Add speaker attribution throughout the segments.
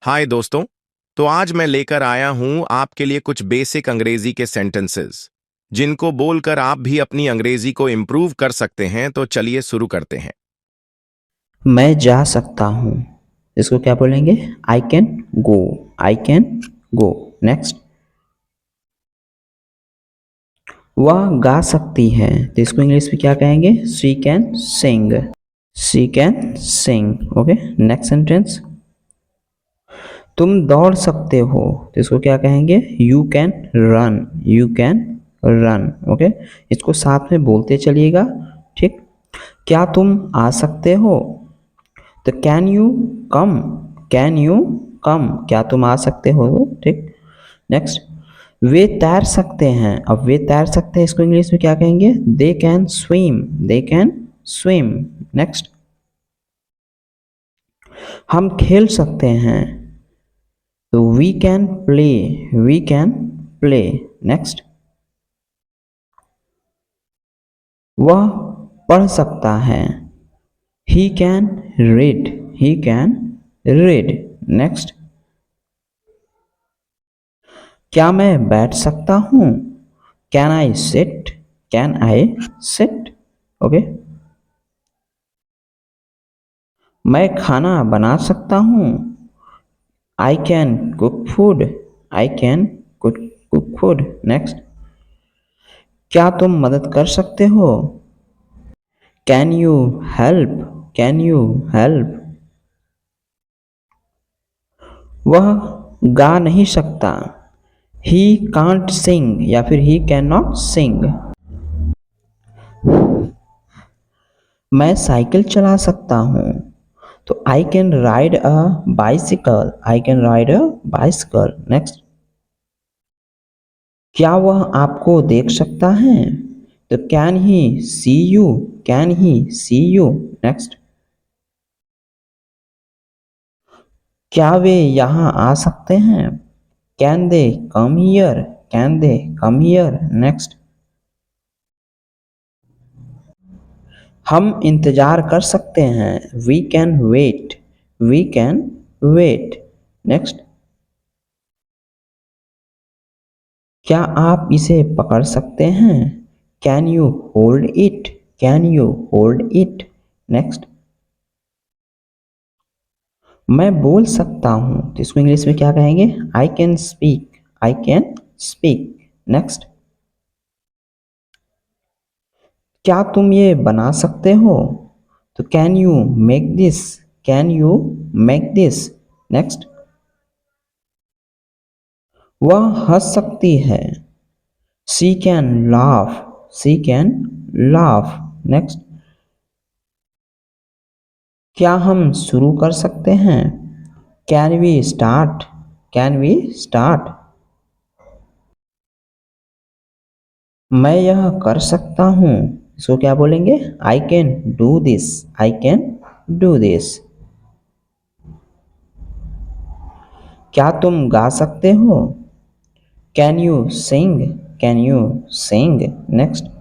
Speaker 1: हाय दोस्तों। तो आज मैं लेकर आया हूं आपके लिए कुछ बेसिक अंग्रेजी के सेंटेंसेस जिनको बोलकर आप भी अपनी अंग्रेजी को इम्प्रूव कर सकते हैं। तो चलिए शुरू करते हैं।
Speaker 2: मैं जा सकता हूँ। इसको क्या बोलेंगे? I can go. I can go. Next. वह गा सकती है, तो इसको इंग्लिश में क्या कहेंगे? She can Singh. She can Singh. Okay. Next sentence. तुम दौड़ सकते हो, तो इसको क्या कहेंगे? You can run. You can run. Okay. इसको साथ में बोलते चलिएगा। ठीक। क्या तुम आ सकते हो? तो can you come. Can you come. क्या तुम आ सकते हो? ठीक। नेक्स्ट। वे तैर सकते हैं। अब वे तैर सकते हैं, इसको इंग्लिश में क्या कहेंगे? They can swim. They can swim. Next. हम खेल सकते हैं, तो we can play. We can play. Next. वह पढ़ सकता है, he can read. He can read. Next. क्या मैं बैठ सकता हूँ? Can I sit. Can I sit. Okay. मैं खाना बना सकता हूँ, I can cook food. I can cook food. Next. क्या तुम मदद कर सकते हो? Can you help. Can you help. वह गा नहीं सकता, ही कांट सिंग या फिर ही कैन नॉट सिंग। मैं साइकिल चला सकता हूँ, तो I can ride a bicycle. I can ride a bicycle. Next. क्या वह आपको देख सकता है? तो can he see you. Can he see you. Next. क्या वे यहाँ आ सकते हैं? Can they come here. Can they come here. Next. हम इंतजार कर सकते हैं, we can wait. We can wait. Next. क्या आप इसे पकड़ सकते हैं? Can you hold it. Can you hold it. Next. मैं बोल सकता हूँ, तो इसको इंग्लिश में क्या कहेंगे? I can speak. I can speak. Next. क्या तुम ये बना सकते हो? तो can you make this. Can you make this. Next. वह हंस सकती है, she can laugh. She can laugh. Next. क्या हम शुरू कर सकते हैं? Can we start. Can we start. मैं यह कर सकता हूँ, इसको क्या बोलेंगे? I can do this. I can do this. क्या तुम गा सकते हो? Can you sing. Can you sing. Next.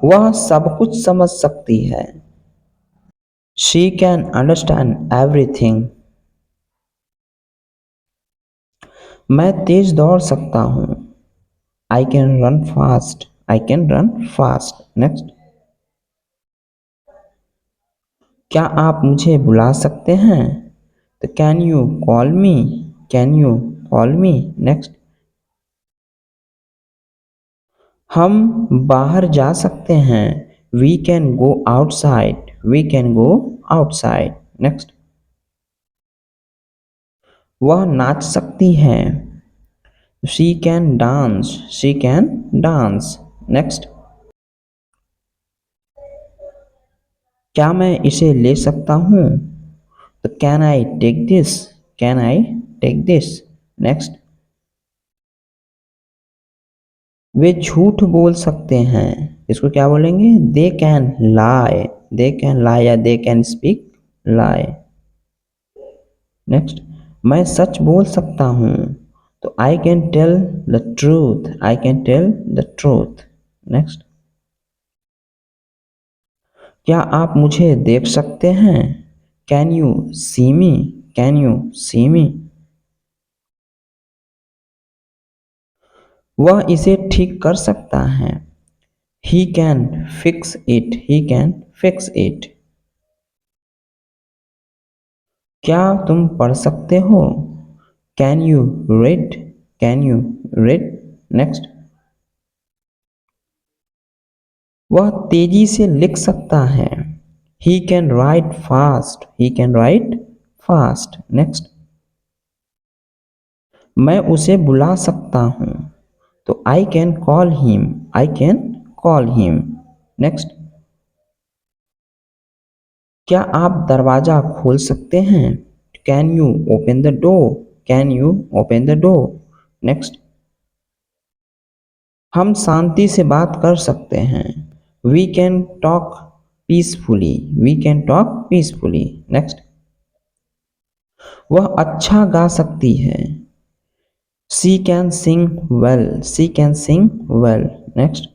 Speaker 2: वह सब कुछ समझ सकती है, शी कैन अंडरस्टैंड एवरीथिंग। मैं तेज दौड़ सकता हूँ, I can run fast. I can run fast. Next. क्या आप मुझे बुला सकते हैं? तो can you call me. Can you call me. Next. हम बाहर जा सकते हैं, we can go outside. We can go outside. Next. वह नाच सकती है, she can dance. She can dance. Next. क्या मैं इसे ले सकता हूँ? तो can I take this. Can I take this. Next. वे झूठ बोल सकते हैं, इसको क्या बोलेंगे? दे can lie. They can lie या they can speak lie. Next. मैं सच बोल सकता हूँ, तो I can tell the truth. I can tell the truth. Next. क्या आप मुझे देख सकते हैं? Can you see me, can you see me. वह इसे ठीक कर सकता है। He can fix it, he can fix it. क्या तुम पढ़ सकते हो? Can you read, can you read. Next, वह तेजी से लिख सकता है। He can write fast, he can write fast. Next, मैं उसे बुला सकता हूँ, तो I can call him, I can call him. Next, क्या आप दरवाजा खोल सकते हैं? Can you open the door, can you open the door. Next, हम शांति से बात कर सकते हैं। We can talk peacefully, we can talk peacefully. Next, वह अच्छा गा सकती है। She can sing well, she can sing well. Next,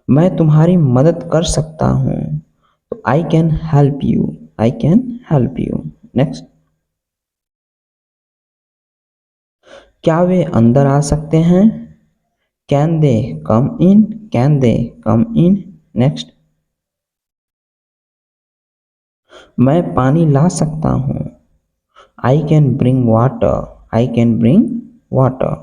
Speaker 2: मैं तुम्हारी मदद कर सकता हूँ, तो I can help you, I can help you. Next, क्या वे अंदर आ सकते हैं? Can they come in, can they come in. Next, मैं पानी ला सकता हूँ। I can bring water, I can bring water.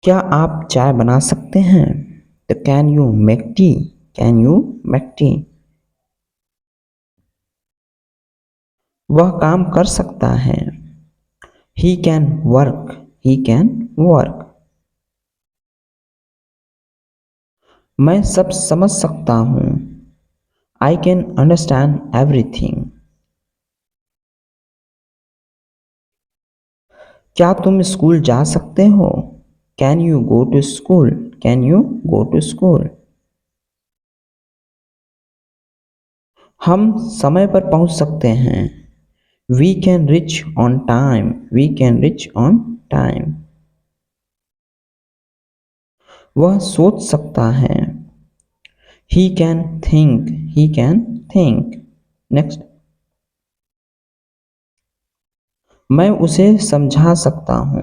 Speaker 2: क्या आप चाय बना सकते हैं? तो can you make tea, can you make tea. वह काम कर सकता है। He can work, he can work. मैं सब समझ सकता हूँ। I can understand everything. क्या तुम स्कूल जा सकते हो? Can you go to school, can you go to school. हम समय पर पहुंच सकते हैं। We can reach on time, we can reach on time. वह सोच सकता है। He can think, he can think. Next, मैं उसे समझा सकता हूँ,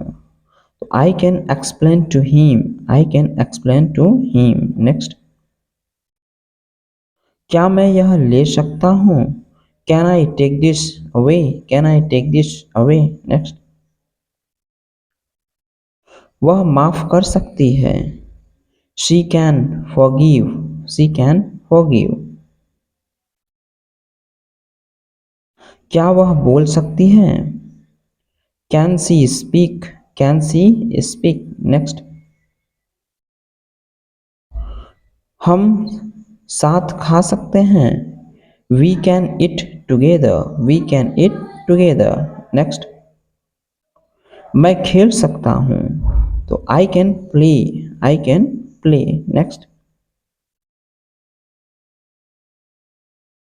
Speaker 2: तो I can explain to him, I can explain to him. Next, क्या मैं यह ले सकता हूँ? Can I take this away, can I take this away. Next, वह माफ कर सकती है। She can forgive, she can forgive. क्या वह बोल सकती है? Can she speak, can she speak. Next, हम साथ खा सकते हैं। We can eat together, we can eat together. Next, मैं खेल सकता हूँ, तो I can play, I can play. Next,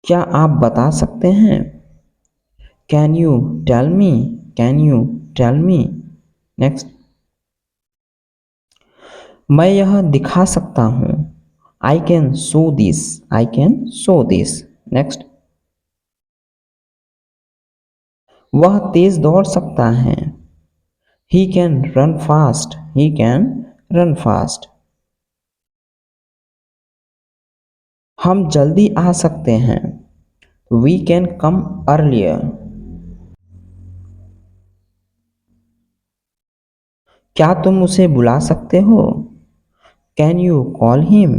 Speaker 2: क्या आप बता सकते हैं? Can you tell me, can you tell me. Next, मैं यह दिखा सकता हूँ। I can show this, I can show this. Next, वह तेज दौड़ सकता है। He can run fast, he can run fast. हम जल्दी आ सकते हैं। We can come earlier. क्या तुम उसे बुला सकते हो? Can you call him.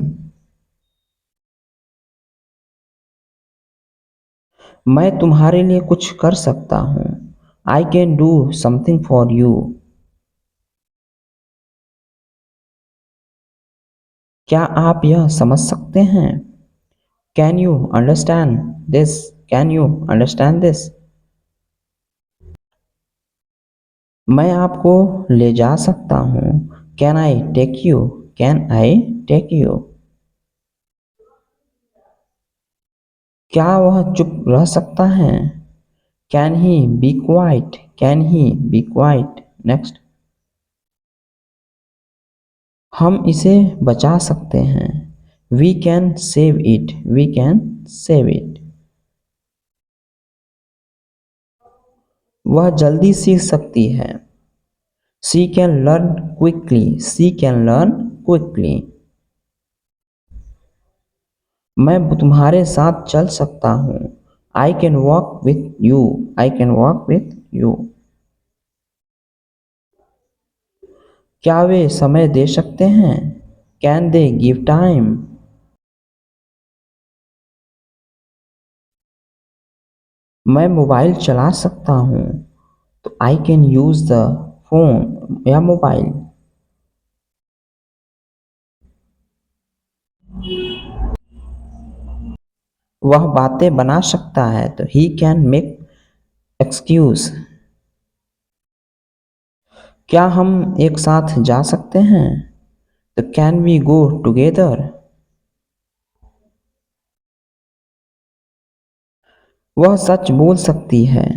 Speaker 2: मैं तुम्हारे लिए कुछ कर सकता हूँ। I can do something for you. क्या आप यह समझ सकते हैं? Can you understand this, can you understand this. मैं आपको ले जा सकता हूँ। Can I take you, can I take you. क्या वह चुप रह सकता है? Can he be quiet, can he be quiet. Next, हम इसे बचा सकते हैं। We can save it, we can save it. वह जल्दी सीख सकती है। She can learn quickly, she can learn quickly. मैं तुम्हारे साथ चल सकता हूँ। I can walk with you, I can walk with you. क्या वे समय दे सकते हैं? Can they give time? मैं मोबाइल चला सकता हूँ, तो I can use the phone या मोबाइल। वह बातें बना सकता है, तो ही कैन मेक एक्सक्यूज। क्या हम एक साथ जा सकते हैं? तो कैन वी गो टुगेदर? वह सच बोल सकती है।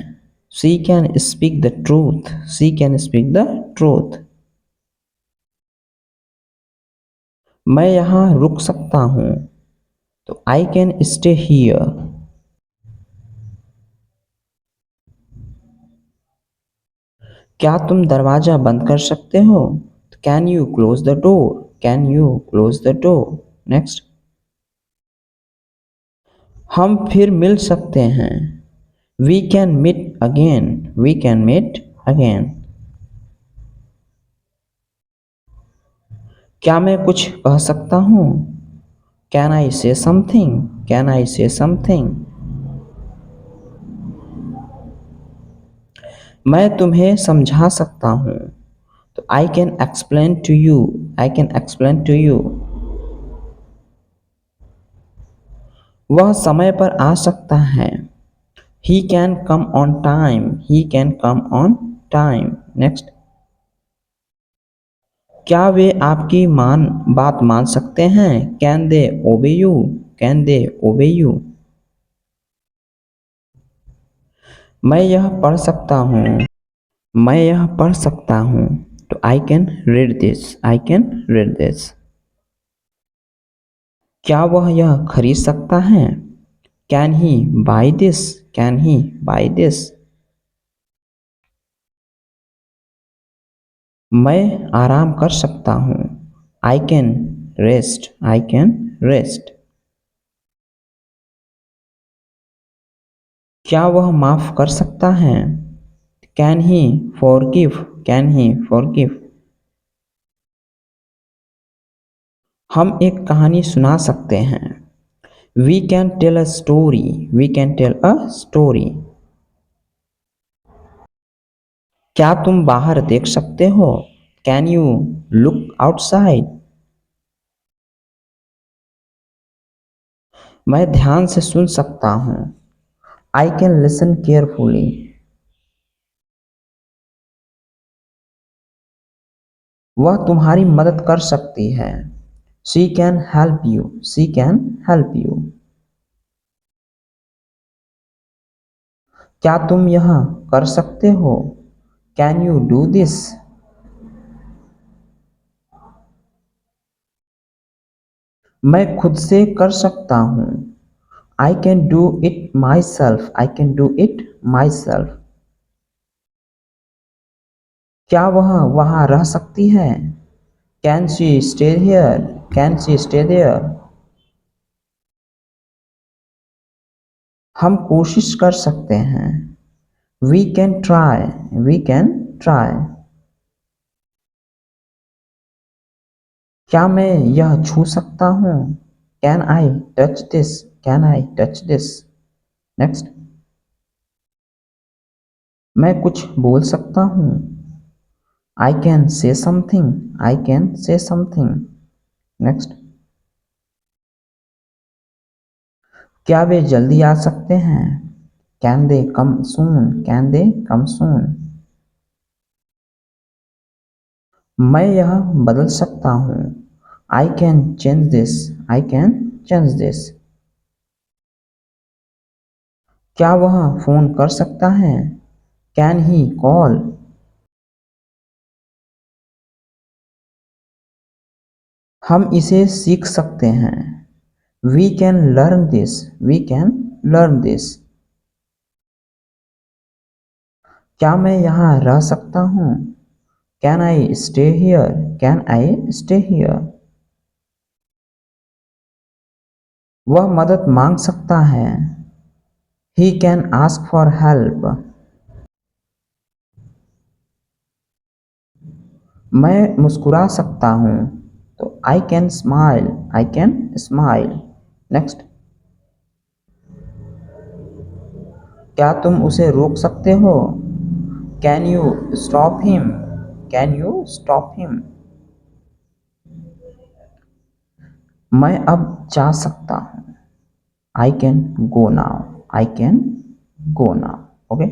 Speaker 2: She can speak the truth, she can speak the truth. मैं यहाँ रुक सकता हूँ, तो आई कैन स्टे हियर। क्या तुम दरवाजा बंद कर सकते हो? Can you close the door, can you close the door. Next. हम फिर मिल सकते हैं। We can meet again, we can meet again. क्या मैं कुछ कह सकता हूँ? कैन आई से समथिंग, कैन आई से समथिंग। मैं तुम्हें समझा सकता हूँ, तो I can explain to you, I can explain to you. वह समय पर आ सकता है। He can come on time, he can come on time. Next. क्या वे आपकी बात मान सकते हैं? कैन दे ओबे यू, कैन दे ओबे यू। मैं यह पढ़ सकता हूँ, मैं यह पढ़ सकता हूँ, तो I can read this, I can read this. क्या वह यह खरीद सकता है? Can he buy this, can he buy this. मैं आराम कर सकता हूँ। I can rest, I can rest. क्या वह माफ कर सकता है? Can he forgive, can he forgive. हम एक कहानी सुना सकते हैं। We can tell a story, we can tell a story. क्या तुम बाहर देख सकते हो? Can you look outside? मैं ध्यान से सुन सकता हूँ। I can listen carefully. वह तुम्हारी मदद कर सकती है। She can help you, she can help you. क्या तुम यह कर सकते हो? Can you do this? मैं खुद से कर सकता हूँ। I can do it my self, I can do it my self. क्या वह वहाँ रह सकती है? Can she stay here, can she stay there. हम कोशिश कर सकते हैं। We can try, we can try. क्या मैं यह छू सकता हूँ? Can I touch this, can I touch this. Next. मैं कुछ बोल सकता हूँ। I can say something, I can say something. Next. क्या वे जल्दी आ सकते हैं? Can they come soon, can they come soon. मैं यह बदल सकता हूँ। I can change this, I can change this. क्या वह फोन कर सकता है? Can he call? हम इसे सीख सकते हैं। We can learn this, we can learn this. क्या मैं यहाँ रह सकता हूँ? Can I stay here, can I stay here. वह मदद मांग सकता है, he can ask for help. मैं मुस्कुरा सकता हूँ, तो I can smile, I can smile. Next, क्या तुम उसे रोक सकते हो? Can you stop him, can you stop him. मैं अब जा सकता हूँ, I can go now, I can go now. Okay.